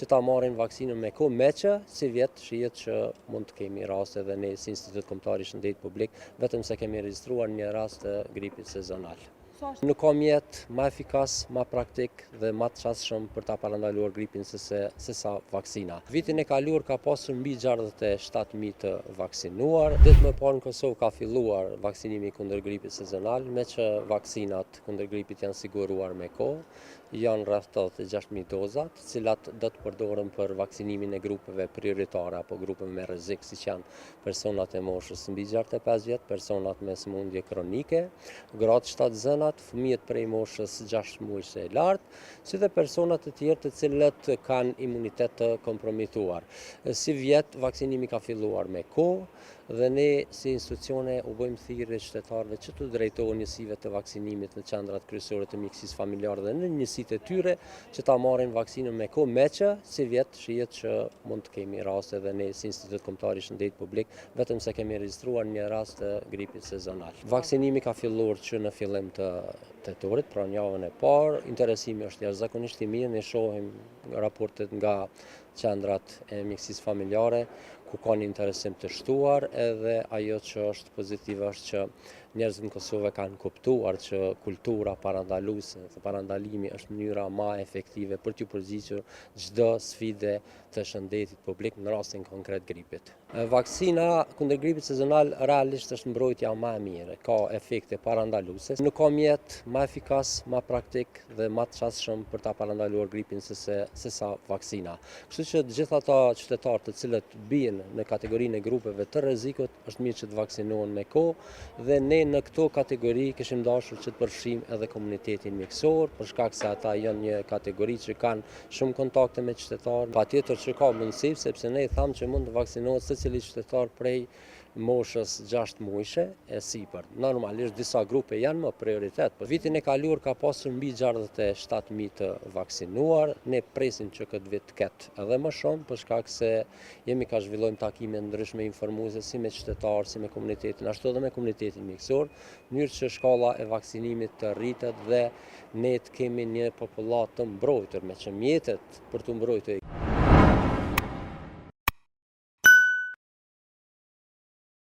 Që ta marrin vaksinën me kohë, me që si vjet shihet që mund të kemi raste dhe ne si Institut Kombëtar i Shëndetit Publik, vetëm se kemi regjistruar një rast të gripit sezonal. Nuk ka mjet më efikas, më praktik dhe më të çastshëm për ta parandaluar gripin se sa vaksina. Vitin e kaluar ka pasur mbi 67.000 të vaksinuar. Ditë më parë në Kosovë ka filluar vaksinimi kundër gripit sezonal, me që vaksinat kundër gripit janë siguruar me kohë. Janë rreth 86.000 doza, të cilat do të përdoren për vaksinimin e grupeve prioritare apo grupeve me rrezik, siç janë personat e moshës mbi 65 vjet, personat me sëmundje kronike, gratë shtatzënat, fëmijët prej moshës 6 muajsh e lartë, si dhe personat të tjerë të cilët kanë imunitet të kompromituar. Si vjet, vaksinimi ka filluar me kohë dhe ne si institucione u bëjmë thirrje qytetarëve që të drejtohen njësive të vaksinimit në qendrat kryesore të mjekësisë familjare dhe në njësitë e tyre që ta marrin vaksinën me kohë, me që si vjet shihet që mund të kemi raste dhe ne si Institut Kombëtar i Shëndetit Publik, vetëm se kemi regjistruar një rast të gripit sezonal. Vaksinimi ka filluar që në fillim të tetorit, pra në javën e parë. Interesimi është jashtëzakonisht i mirë, ne shohim raportet nga qendrat e mjekësisë familjare ku ka një interesim të shtuar, edhe ajo që është pozitive është që njerëzit në Kosovë kanë kuptuar që kultura parandaluese, parandalimi është mënyra më efektive për t'u përgjigjur çdo sfide të shëndetit publik në rastin konkret gripit. Vaksina kundër gripit sezonal realisht është mbrojtja më e mirë, ka efekte parandaluese. Nuk ka mjet më efikas, më praktik dhe më të çastshëm për ta parandaluar gripin se sa vaksina. Kështu që të gjithë ata qytetarë të cilët bien në kategorinë e grupeve të rrezikut, është mirë që të vaksinohen me kohë dhe ne në këto kategori kishim dashur që të përfshijmë edhe komunitetin mjekësor, për shkak se ata janë një kategori që kanë shumë kontakte me qytetarë. Patjetër që ka mundësi, sepse ne i thamë që mund të vaksinohet secili qytetar prej moshës 6 muajshe e sipër. Normalisht disa grupe janë më prioritet. Për vitin e kaluar ka pasur mbi 67.000 të vaksinuar. Ne presim që këtë vit të ketë edhe më shumë, për shkak se ka zhvillojmë takime ndryshme informuese si me qytetarë, si me komunitetin, ashtu edhe me komunitetin mjekësor, në mënyrë që shkalla e vaksinimit të rritet dhe ne të kemi një popullat të mbrojtur, me që mjetet për të mbrojtur